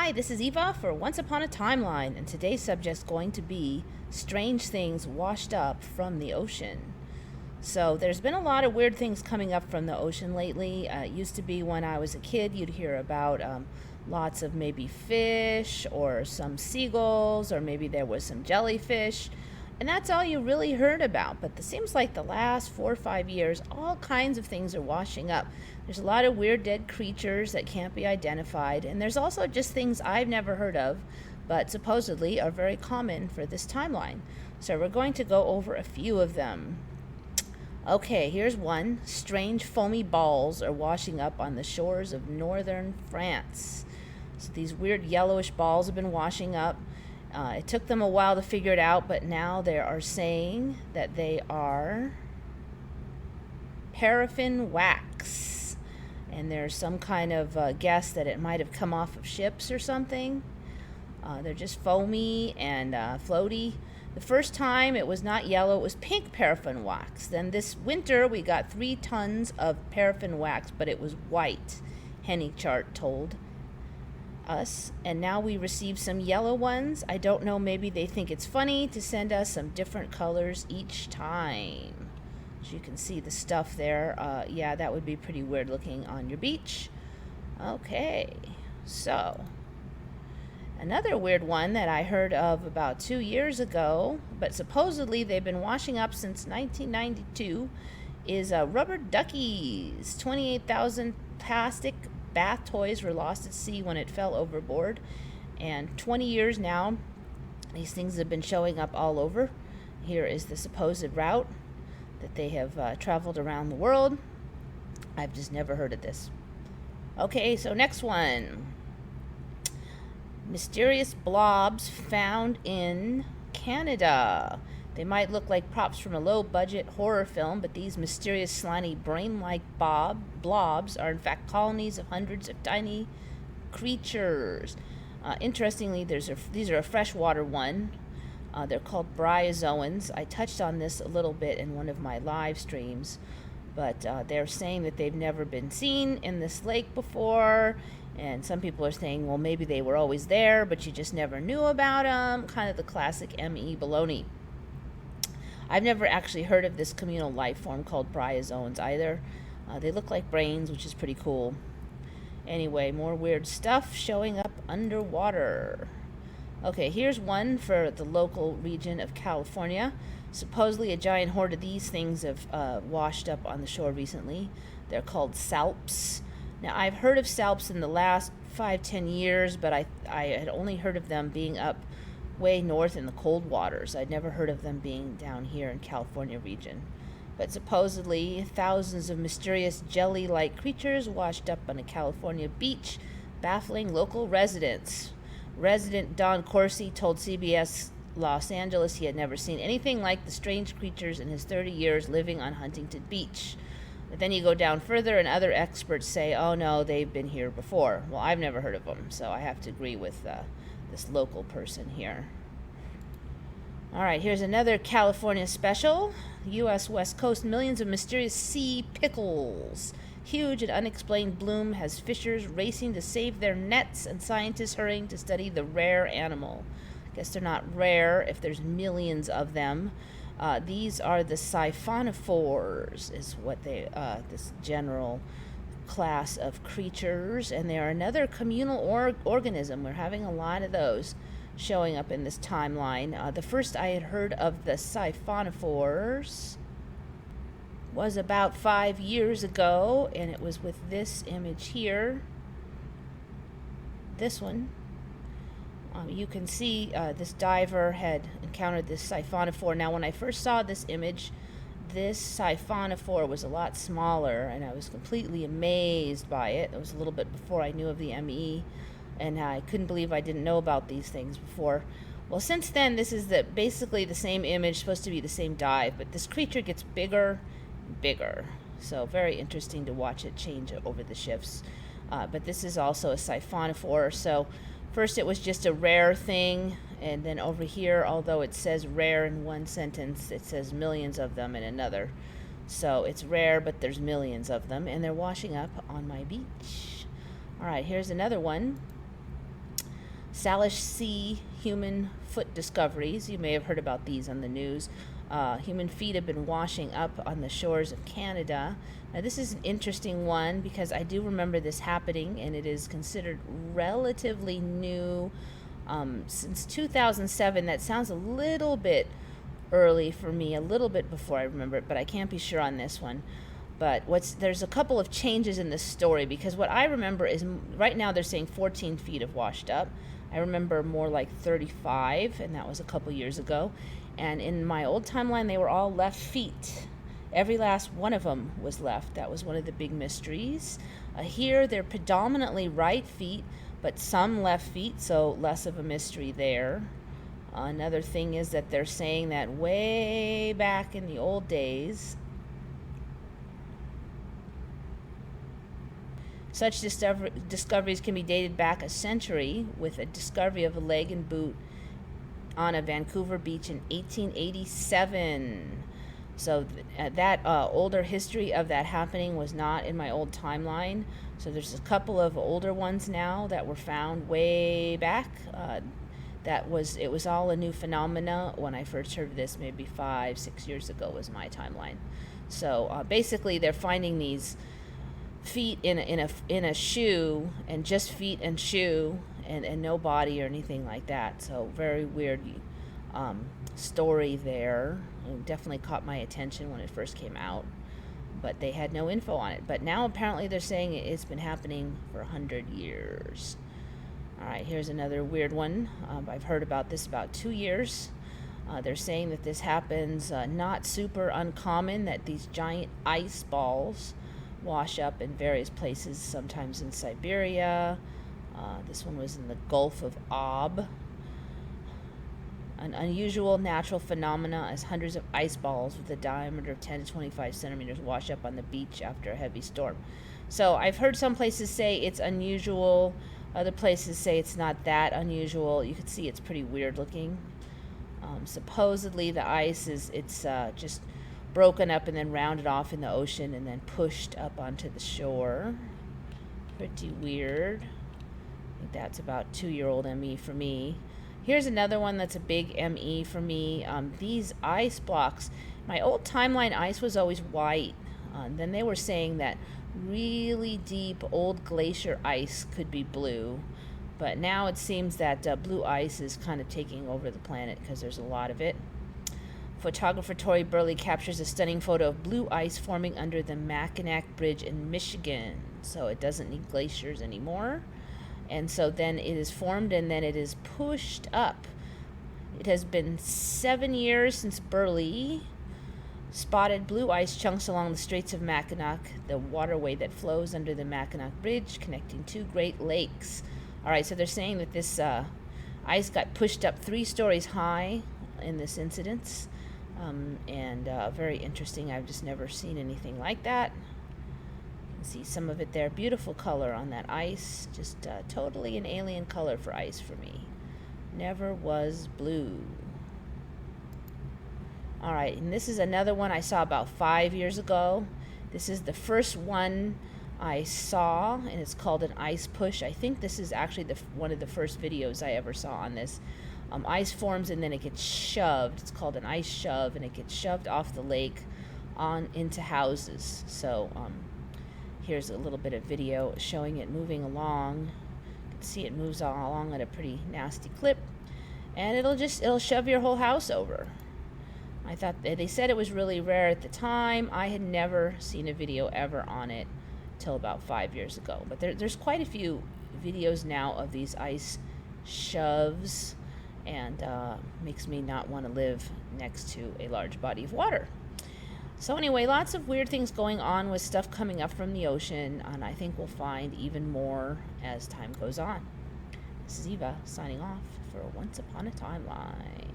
Hi, this is Eva for Once Upon a Timeline, and today's subject's going to be strange things washed up from the ocean. So, there's been a lot of weird things coming up from the ocean lately. It used to be when I was a kid, you'd hear about lots of maybe fish or some seagulls, or maybe there was some jellyfish. And that's all you really heard about. But it seems like the last 4 or 5 years, all kinds of things are washing up. There's a lot of weird dead creatures that can't be identified. And there's also just things I've never heard of, but supposedly are very common for this timeline. So we're going to go over a few of them. Okay, here's one. Strange foamy balls are washing up on the shores of northern France. So these weird yellowish balls have been washing up. It took them a while to figure it out, but now they are saying that they are paraffin wax. And there's some kind of guess that it might have come off of ships or something. They're just foamy and floaty. The first time it was not yellow, it was pink paraffin wax. Then this winter we got 3 tons of paraffin wax, but it was white, Henny Chart told us. And now we receive some yellow ones. I don't know, maybe they think it's funny to send us some different colors each time. As you can see the stuff there, yeah, that would be pretty weird looking on your beach. Okay, so another weird one that I heard of about 2 years ago, but supposedly they've been washing up since 1992, is rubber duckies. 28,000 plastic bath toys were lost at sea when it fell overboard. And 20 years now, these things have been showing up all over. Here is the supposed route that they have traveled around the world. I've just never heard of this. Okay, so next one. Mysterious blobs found in Canada. They might look like props from a low-budget horror film, but these mysterious, slimy, brain-like blobs are in fact colonies of hundreds of tiny creatures. Interestingly, these are a freshwater one. They're called bryozoans. I touched on this a little bit in one of my live streams, but they're saying that they've never been seen in this lake before. And some people are saying, well, maybe they were always there, but you just never knew about them. Kind of the classic ME baloney. I've never actually heard of this communal life form called bryozoans either. They look like brains, which is pretty cool. Anyway, more weird stuff showing up underwater. Okay, here's one for the local region of California. Supposedly a giant horde of these things have washed up on the shore recently. They're called salps. Now, I've heard of salps in the last 5-10 years, but I had only heard of them being up way north in the cold waters. I'd never heard of them being down here in California region. But supposedly, thousands of mysterious jelly-like creatures washed up on a California beach, baffling local residents. Resident Don Corsi told CBS Los Angeles he had never seen anything like the strange creatures in his 30 years living on Huntington Beach. But then you go down further, and other experts say, oh no, they've been here before. Well, I've never heard of them, so I have to agree with this local person here. All right, here's another California special. U.S. West Coast, millions of mysterious sea pickles. Huge and unexplained bloom has fishers racing to save their nets and scientists hurrying to study the rare animal. I guess they're not rare if there's millions of them. These are the siphonophores, is what they, this general class of creatures, and they are another communal organism. We're having a lot of those showing up in this timeline. The first I had heard of the siphonophores was about 5 years ago, and it was with this image here. This one. You can see this diver had encountered this siphonophore. Now, when I first saw this image, this siphonophore was a lot smaller, and I was completely amazed by it. It was a little bit before I knew of the ME, and I couldn't believe I didn't know about these things before. Well, since then, this is basically the same image, supposed to be the same dive, but this creature gets bigger and bigger. So very interesting to watch it change over the shifts. But this is also a siphonophore. So first it was just a rare thing, and then over here, although it says rare in one sentence, it says millions of them in another. So it's rare, but there's millions of them, and they're washing up on my beach. All right, here's another one. Salish Sea human foot discoveries. You may have heard about these on the news. Human feet have been washing up on the shores of Canada. Now, this is an interesting one because I do remember this happening, and it is considered relatively new. Since 2007, that sounds a little bit early for me, a little bit before I remember it, but I can't be sure on this one. But there's a couple of changes in this story, because what I remember is right now they're saying 14 feet have washed up. I remember more like 35, and that was a couple years ago. And in my old timeline, they were all left feet. Every last one of them was left. That was one of the big mysteries. Here, they're predominantly right feet, but some left feet, so less of a mystery there. Another thing is that they're saying that way back in the old days, such discoveries can be dated back a century, with a discovery of a leg and boot on a Vancouver beach in 1887. So that older history of that happening was not in my old timeline. So there's a couple of older ones now that were found way back. It was all a new phenomena when I first heard of this, maybe 5-6 years ago was my timeline. So basically they're finding these feet in a shoe, and just feet and shoe, and no body or anything like that. So very weird story there. It definitely caught my attention when it first came out, but they had no info on it. But now apparently they're saying it's been happening for 100 years. All right, here's another weird one. I've heard about this about 2 years. They're saying that this happens, not super uncommon, that these giant ice balls wash up in various places, sometimes in Siberia. This one was in the Gulf of Ob. An unusual natural phenomena is hundreds of ice balls with a diameter of 10 to 25 centimeters wash up on the beach after a heavy storm. So I've heard some places say it's unusual, other places say it's not that unusual. You can see it's pretty weird looking. Supposedly the ice it's just broken up and then rounded off in the ocean and then pushed up onto the shore. Pretty weird. I think that's about 2-year-old ME for me. Here's another one that's a big ME for me. These ice blocks, my old timeline ice was always white. Then they were saying that really deep old glacier ice could be blue. But now it seems that blue ice is kind of taking over the planet because there's a lot of it. Photographer Tori Burley captures a stunning photo of blue ice forming under the Mackinac Bridge in Michigan. So it doesn't need glaciers anymore. And so then it is formed and then it is pushed up. It has been 7 years since Burley spotted blue ice chunks along the Straits of Mackinac, the waterway that flows under the Mackinac Bridge connecting two Great Lakes. All right, so they're saying that this ice got pushed up 3 stories high in this incident. Very interesting. I've just never seen anything like that. You can see some of it there. Beautiful color on that ice. Just totally an alien color for ice for me. Never was blue. All right, and this is another one I saw about 5 years ago. This is the first one I saw, and it's called an ice push. I think this is actually one of the first videos I ever saw on this. Ice forms and then it gets shoved. It's called an ice shove, and it gets shoved off the lake on into houses. So here's a little bit of video showing it moving along. You can see it moves along at a pretty nasty clip, and it'll shove your whole house over. I thought they said it was really rare at the time. I had never seen a video ever on it till about 5 years ago. But there's quite a few videos now of these ice shoves, and makes me not want to live next to a large body of water. So anyway, lots of weird things going on with stuff coming up from the ocean, and I think we'll find even more as time goes on. This is Eva signing off for Once Upon a Timeline.